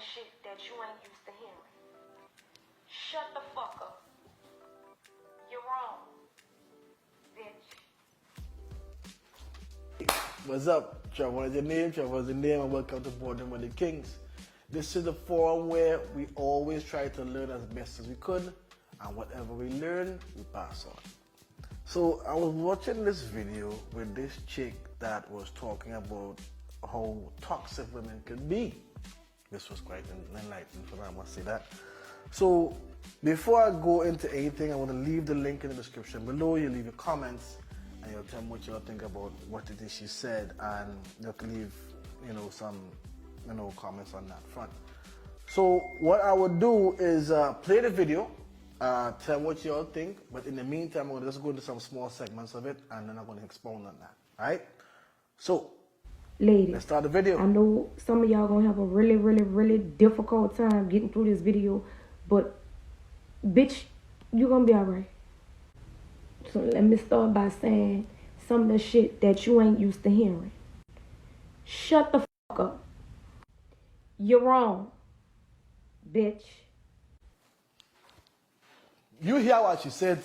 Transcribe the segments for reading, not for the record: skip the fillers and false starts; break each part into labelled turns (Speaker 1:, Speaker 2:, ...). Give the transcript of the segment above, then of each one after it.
Speaker 1: shit that you ain't used to hearing. Shut the fuck up. You're wrong, bitch.
Speaker 2: What's up? Trevor is your name, Trevor is the name, and welcome to Boardroom with the Kings. This is the forum where we always try to learn as best as we could, and whatever we learn, we pass on. So I was watching this video with this chick that was talking about how toxic women can be. This was quite enlightening for me, I must say that. So before I go into anything, I want to leave the link in the description below. You leave your comments and you'll tell me what you all think about what it is she said, and you can leave, some, comments on that front. So what I would do is play the video, tell me what you all think, but in the meantime, I'm going to just go into some small segments of it, and then I'm going to expound on that. All right? So,
Speaker 3: ladies,
Speaker 2: let's start the video.
Speaker 3: I know some of y'all gonna have a really, really, really difficult time getting through this video, but bitch, you gonna be alright. So let me start by saying some of the shit that you ain't used to hearing. Shut the fuck up. You're wrong, bitch.
Speaker 2: You hear what she said?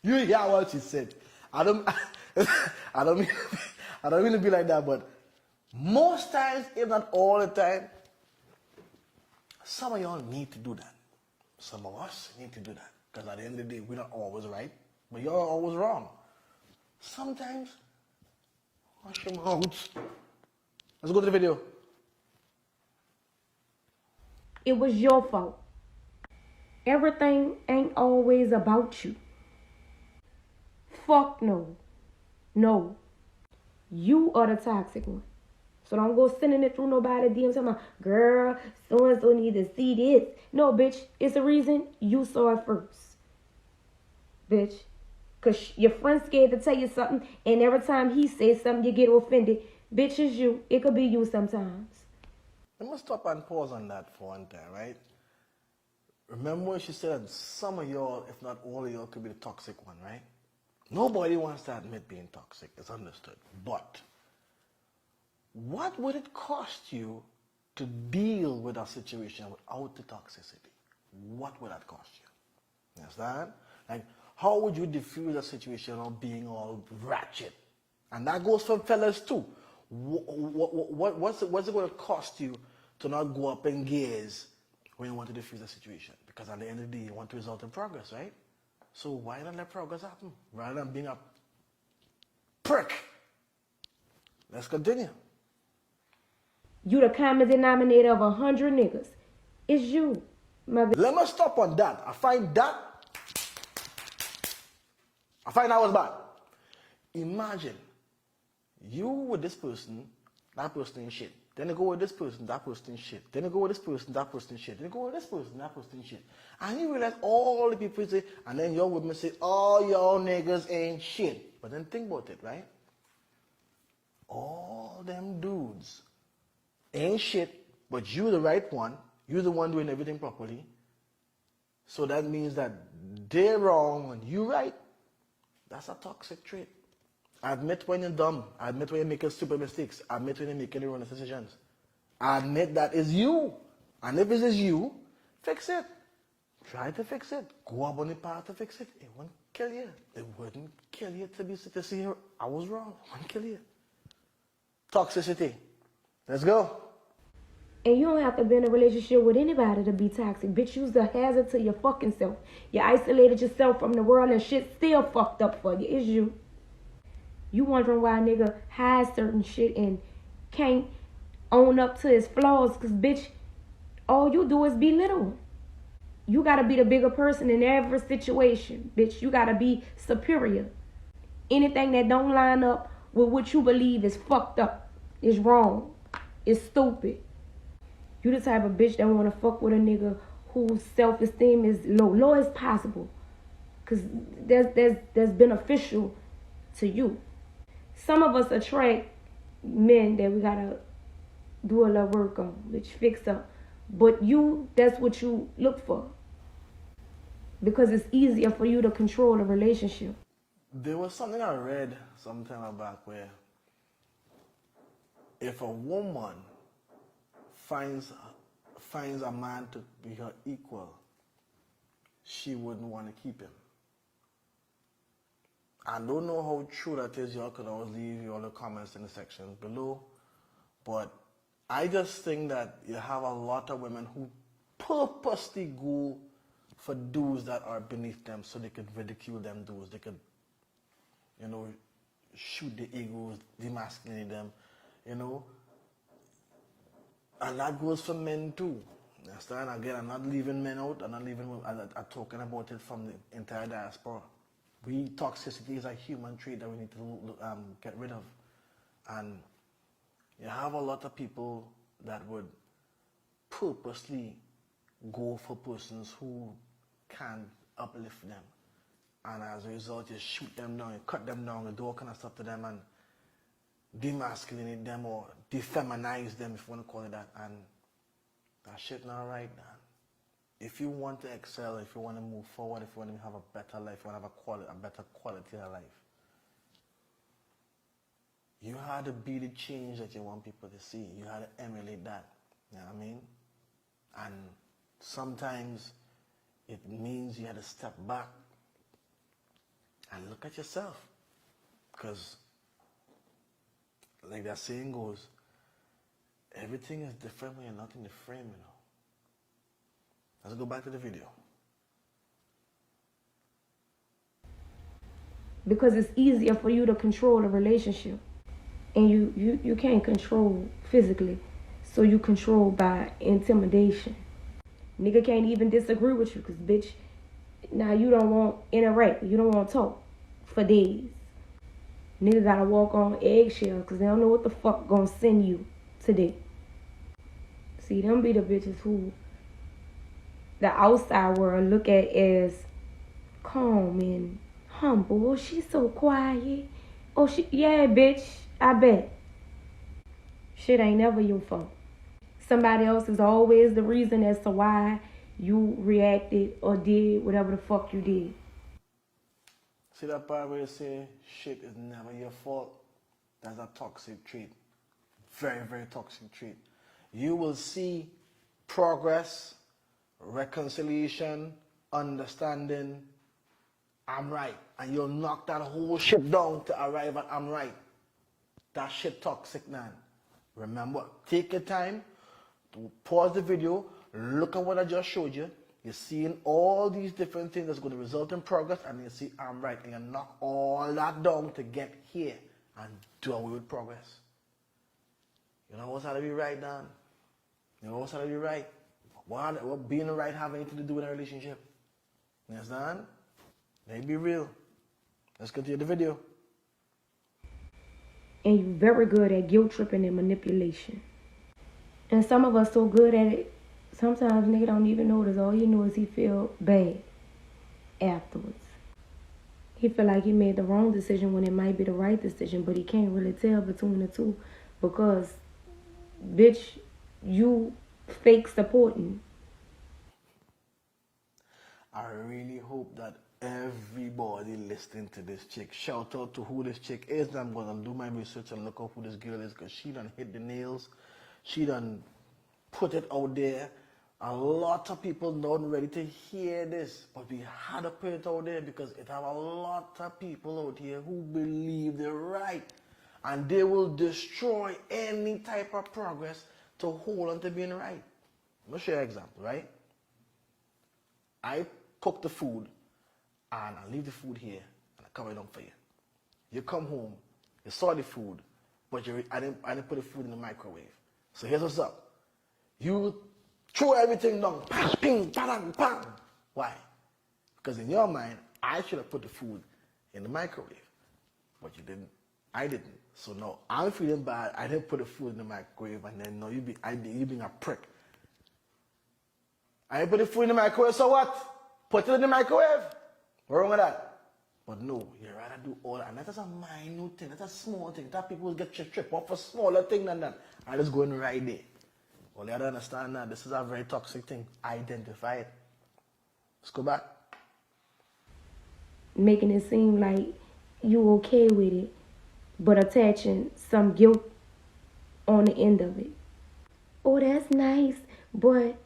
Speaker 2: You hear what she said? I don't mean to be like that, but most times, if not all the time, some of y'all need to do that. Some of us need to do that. Because at the end of the day, we're not always right, but y'all are always wrong. Sometimes, wash your mouth. Let's go to the video.
Speaker 3: It was your fault. Everything ain't always about you. Fuck no. No. You are the toxic one. So don't go sending it through nobody DMs talking about, girl, so-and-so need to see this. No, bitch, it's the reason you saw it first. Bitch. Because your friend's scared to tell you something, and every time he says something, you get offended. Bitch, it's you. It could be you sometimes.
Speaker 2: Let me stop and pause on that for one time, right? Remember when she said some of y'all, if not all of y'all, could be the toxic one, right? Nobody wants to admit being toxic. It's understood. But what would it cost you to deal with a situation without the toxicity? What would that cost you? You understand? Like, how would you diffuse a situation of being all ratchet? And that goes for fellas too. What's it going to cost you to not go up in gears when you want to diffuse a situation? Because at the end of the day, you want to result in progress, right? So why not let progress happen rather than being a prick? Let's continue.
Speaker 3: You the common denominator of 100 niggas. It's you, my bitch.
Speaker 2: Let me stop on that. I find that was bad. Imagine you with this person, that person in shit. Then you go with this person, that person in shit. Then you go with this person, that person in shit. Then you go with this person, that person in shit. And you realize all the people say, and then your women say, all y'all niggas ain't shit. But then think about it, right? All them dudes ain't shit, but you the right one. You're the one doing everything properly. So that means that they're wrong and you right. That's a toxic trait. Admit when you're dumb. Admit when you're making stupid mistakes. Admit when you're making erroneous decisions. Admit that is you. And if it is you, fix it. Try to fix it. Go up on the path to fix it. It won't kill you. It wouldn't kill you to see I was wrong. It won't kill you. Toxicity. Let's go.
Speaker 3: And you don't have to be in a relationship with anybody to be toxic. Bitch, you's a hazard to your fucking self. You isolated yourself from the world and shit still fucked up for you. It's you. You wondering why a nigga hides certain shit and can't own up to his flaws, because, bitch, all you do is belittle him. You got to be the bigger person in every situation, bitch. You got to be superior. Anything that don't line up with what you believe is fucked up, is wrong, is stupid. You the type of bitch that want to fuck with a nigga whose self-esteem is low as possible, because that's beneficial to you. Some of us attract men that we gotta do a little work on, which fix up. But you, that's what you look for, because it's easier for you to control a relationship.
Speaker 2: There was something I read some time back where if a woman finds a man to be her equal, she wouldn't want to keep him. I don't know how true that is. Y'all could always leave all the comments in the sections below. But I just think that you have a lot of women who purposely go for dudes that are beneath them so they could ridicule them dudes. They could, shoot the egos, demasculate them, And that goes for men too. Understand? Again, I'm not leaving men out. I'm not leaving. I'm talking about it from the entire diaspora. Toxicity is a human trait that we need to get rid of. And you have a lot of people that would purposely go for persons who can uplift them. And as a result, you shoot them down, you cut them down, you do all kind of stuff to them and demasculinate them or defeminize them, if you want to call it that. And that shit not right, man. If you want to excel, if you want to move forward, if you want to have a better life, if you want to have a better quality of life, you had to be the change that you want people to see. You had to emulate that. You know what I mean? And sometimes it means you had to step back and look at yourself. Because, like that saying goes, everything is different when you're not in the frame, Let's go back to the video.
Speaker 3: Because it's easier for you to control a relationship. And you can't control physically. So you control by intimidation. Nigga can't even disagree with you because, bitch, now you don't want interact. You don't want to talk for days. Nigga gotta walk on eggshells because they don't know what the fuck gonna send you today. See, them be the bitches who the outside world look at as calm and humble. Oh, she's so quiet. Oh, yeah, bitch, I bet. Shit ain't never your fault. Somebody else is always the reason as to why you reacted or did whatever the fuck you did.
Speaker 2: See that part where you say shit is never your fault? That's a toxic trait. Very, very toxic trait. You will see progress, reconciliation, understanding, I'm right. And you'll knock that whole shit down to arrive at I'm right. That shit toxic, man. Remember, take your time to pause the video, look at what I just showed you. You're seeing all these different things that's going to result in progress, and you see I'm right. And you knock all that down to get here and do away with progress. You know what's how to be right, Dan? You know what's how to be right? What being right have anything to do with a relationship? You understand? Let's be real. Let's continue the video.
Speaker 3: And you're very good at guilt tripping and manipulation. And some of us so good at it, sometimes nigga don't even notice. All you know is he feel bad afterwards. He feel like he made the wrong decision when it might be the right decision, but he can't really tell between the two because, bitch, you fake supporting.
Speaker 2: I really hope that everybody listening to this chick, shout out to who this chick is. I'm going to do my research and look up who this girl is because she done hit the nails. She done put it out there. A lot of people not ready to hear this, but we had to put it out there because it have a lot of people out here who believe they're right. And they will destroy any type of progress to hold on to being right. I'm going to show you an example, right? I cook the food and I leave the food here and I cover it up for you. You come home, you saw the food, but I didn't put the food in the microwave. So here's what's up. You throw everything down, pang, ping, bang, bang. Why? Because in your mind, I should have put the food in the microwave, but you didn't. I didn't. So now I'm feeling bad. I didn't put the food in the microwave, and then no, you being a prick. I didn't put the food in the microwave, so what? Put it in the microwave. What's wrong with that? But no, you rather do all that. And that is a minute thing. That's a small thing. That people will get tripped off for smaller thing than that. I just going right there. Well, you have to understand that this is a very toxic thing. Identify it. Let's go back.
Speaker 3: Making it seem like you okay with it, but attaching some guilt on the end of it. Oh, oh, that's nice, but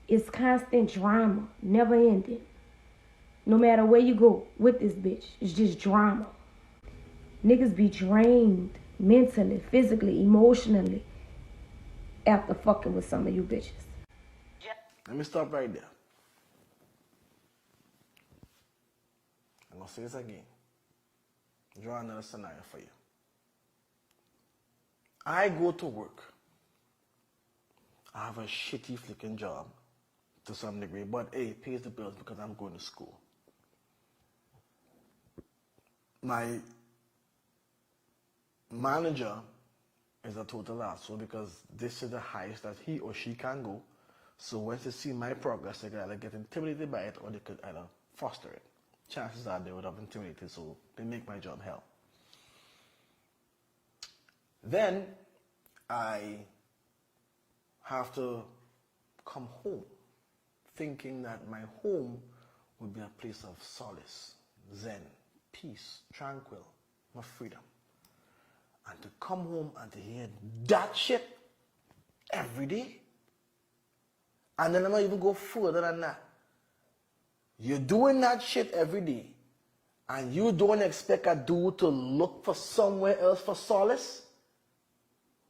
Speaker 3: it's constant drama, never ending. No matter where you go with this bitch, it's just drama. Niggas be drained mentally, physically, emotionally after fucking with some of you bitches.
Speaker 2: Let me stop right there. I'm going to say this again. Draw another scenario for you. I go to work. I have a shitty flicking job to some degree, but hey, it pays the bills because I'm going to school. My manager is a total asshole because this is the highest that he or she can go. So once they see my progress, they can either get intimidated by it or they could either foster it. Chances are they would have intimidated, so they make my job hell. Then I have to come home thinking that my home would be a place of solace, zen, peace, tranquil, my freedom. And to come home and to hear that shit every day. And then I'm going to even go further than that. You're doing that shit every day. And you don't expect a dude to look for somewhere else for solace?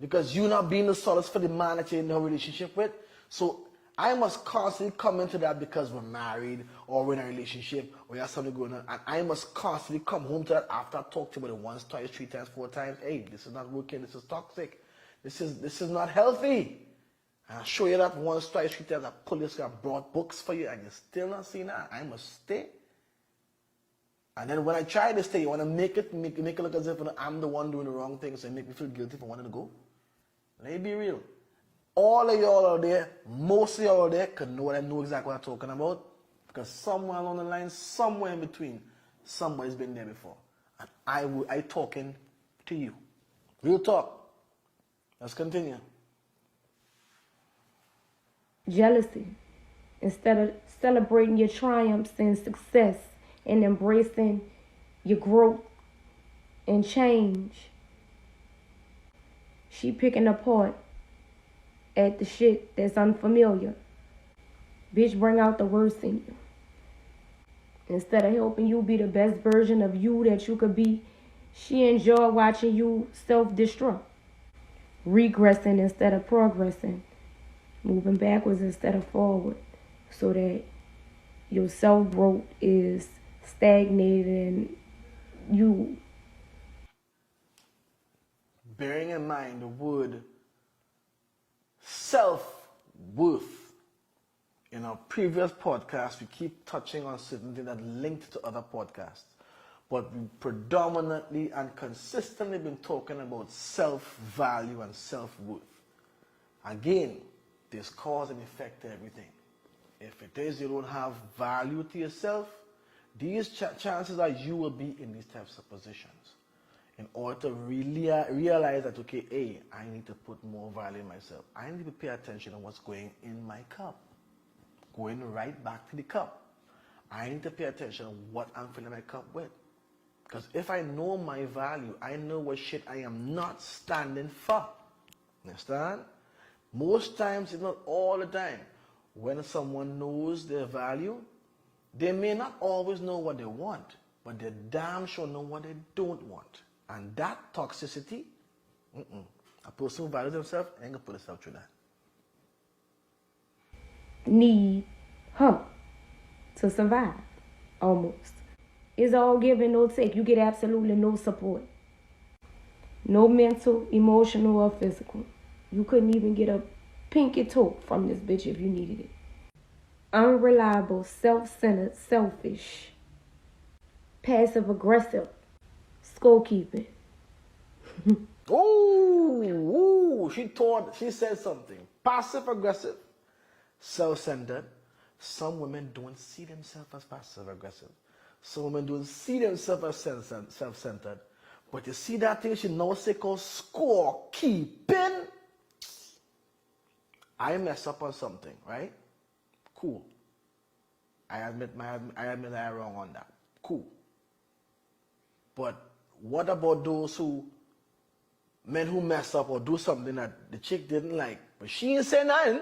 Speaker 2: Because you're not being the solace for the man that you're in a relationship with. So I must constantly come into that because we're married or we're in a relationship or you have something going on. And I must constantly come home to that after I talk to you about it once, twice, 3 times, 4 times. Hey, this is not working. This is toxic. This is not healthy. And I show you that once, twice, 3 times. I pull this, I brought books for you and you're still not seeing that. I must stay. And then when I try to stay, you want to make it look as if I'm the one doing the wrong thing, so it make me feel guilty for wanting to go. Let me be real. All of y'all out there, most of y'all out there could know exactly what I'm talking about. Because somewhere along the line, somewhere in between, somebody's been there before. And I talking to you. Real talk. Let's continue.
Speaker 3: Jealousy. Instead of celebrating your triumphs and success and embracing your growth and change, she picking apart at the shit that's unfamiliar. Bitch, bring out the worst in you. Instead of helping you be the best version of you that you could be, she enjoy watching you self-destruct. Regressing instead of progressing. Moving backwards instead of forward. So that your self-growth is stagnated and you...
Speaker 2: Bearing in mind the word self-worth. In our previous podcast, we keep touching on certain things that linked to other podcasts. But we predominantly and consistently been talking about self-value and self-worth. Again, there's cause and effect to everything. If it is you don't have value to yourself, these chances are you will be in these types of positions. In order to really realize that, okay, hey, I need to put more value in myself. I need to pay attention to what's going in my cup. Going right back to the cup. I need to pay attention to what I'm filling my cup with. Because if I know my value, I know what shit I am not standing for. Understand? Most times, if not all the time, when someone knows their value, they may not always know what they want, but they damn sure know what they don't want. And that toxicity, a person who values themselves ain't gonna put themselves through that.
Speaker 3: Need her to survive, almost. It's all give and no take. You get absolutely no support. No mental, emotional, or physical. You couldn't even get a pinky toe from this bitch if you needed it. Unreliable, self-centered, selfish, passive-aggressive, scorekeeping.
Speaker 2: She said something. Passive-aggressive, self-centered. Some women don't see themselves as passive-aggressive. Some women don't see themselves as self-centered. But you see that thing she now say called scorekeeping? I mess up on something, right? Cool. I admit I'm wrong on that. Cool. But what about those who men who mess up or do something that the chick didn't like, but she ain't say nothing.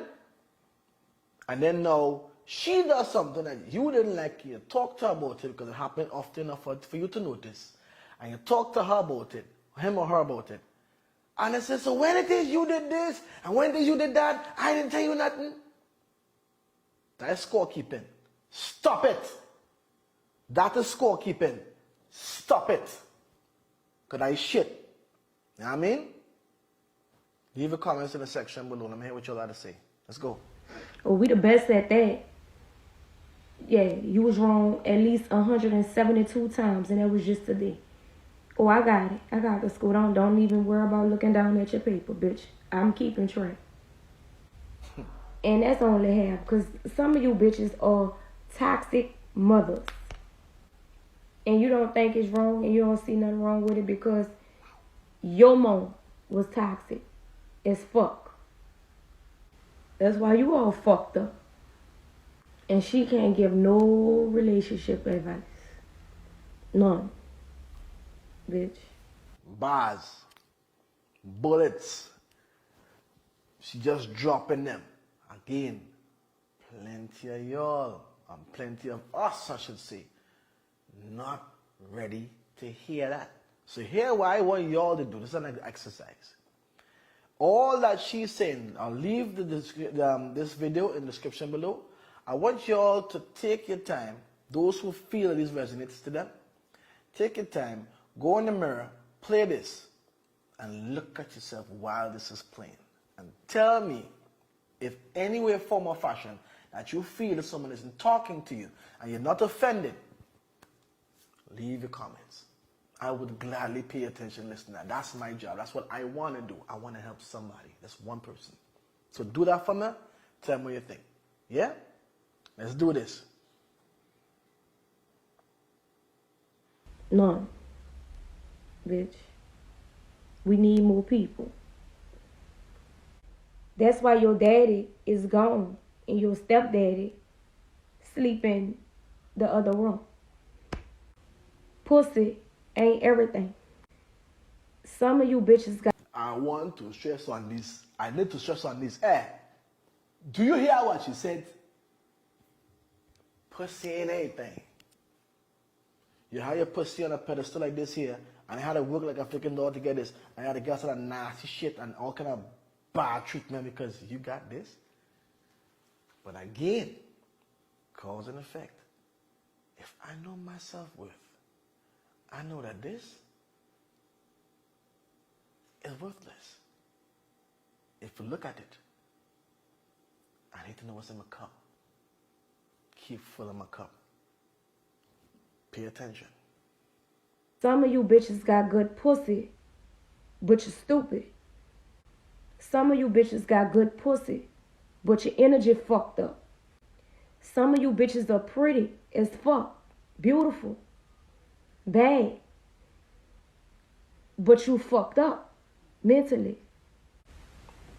Speaker 2: And then now she does something that you didn't like. You talk to her about it because it happened often enough for you to notice. And you talk to her about it, him or her about it. And it says, so when it is you did this, and when it is you did that, I didn't tell you nothing. That is scorekeeping. Stop it. That is scorekeeping. Stop it. Because that is shit. You know what I mean? Leave your comments in the section below. Let me hear what y'all have to say. Let's go.
Speaker 3: Oh, we the best at that. Yeah, you was wrong at least 172 times, and that was just today. Oh, I got it. I got the school. Don't even worry about looking down at your paper, bitch. I'm keeping track. And that's only half, because some of you bitches are toxic mothers. And you don't think it's wrong, and you don't see nothing wrong with it because your mom was toxic as fuck. That's why you all fucked up. And she can't give no relationship advice. None. Bitch.
Speaker 2: Bars. Bullets. She just dropping them. Again, plenty of y'all, and plenty of us, I should say, not ready to hear that. So here what I want y'all to do. This is an exercise. All that she's saying, I'll leave this video in the description below. I want y'all to take your time, those who feel that this resonates to them, take your time, go in the mirror, play this, and look at yourself while this is playing. And tell me if any way, form, or fashion that you feel that someone isn't talking to you and you're not offended, leave your comments. I would gladly pay attention, listen. That's my job. That's what I want to do. I want to help somebody. That's one person. So do that for me. Tell me what you think. Yeah? Let's do this.
Speaker 3: None. Bitch. We need more people. That's why your daddy is gone and your stepdaddy sleep in the other room. Pussy ain't everything. Some of you bitches got...
Speaker 2: I want to stress on this. I need to stress on this. Do you hear what she said? Pussy ain't anything. You have your pussy on a pedestal like this here, and I had to work like a freaking dog to get this. I had to get some of that nasty shit and all kind of bad treatment because you got this. But again, cause and effect. If I know my self-worth, I know that this is worthless. If you look at it, I need to know what's in my cup. Keep filling my cup. Pay attention.
Speaker 3: Some of you bitches got good pussy, but you're stupid. Some of you bitches got good pussy, but your energy fucked up. Some of you bitches are pretty as fuck, beautiful, bad, but you fucked up mentally.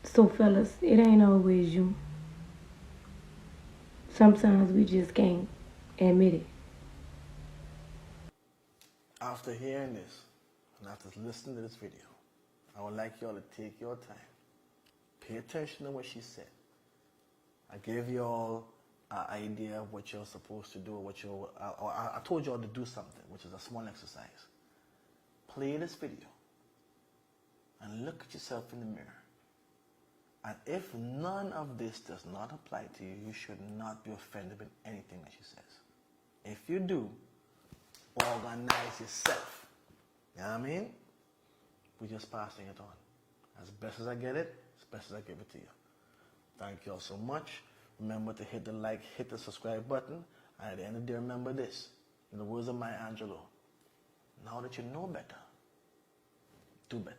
Speaker 3: So fellas, it ain't always you. Sometimes we just can't admit it.
Speaker 2: After hearing this, and after listening to this video, I would like y'all to take your time. Pay attention to what she said. I gave y'all an idea of what you're supposed to do, I told y'all to do something, which is a small exercise. Play this video and look at yourself in the mirror. And if none of this does not apply to you, you should not be offended with anything that she says. If you do, organize yourself. You know what I mean? We're just passing it on. As best as I get it, as best as I give it to you. Thank you all so much. Remember to hit the like, hit the subscribe button. And at the end of the day, remember this. In the words of Maya Angelou, now that you know better, do better.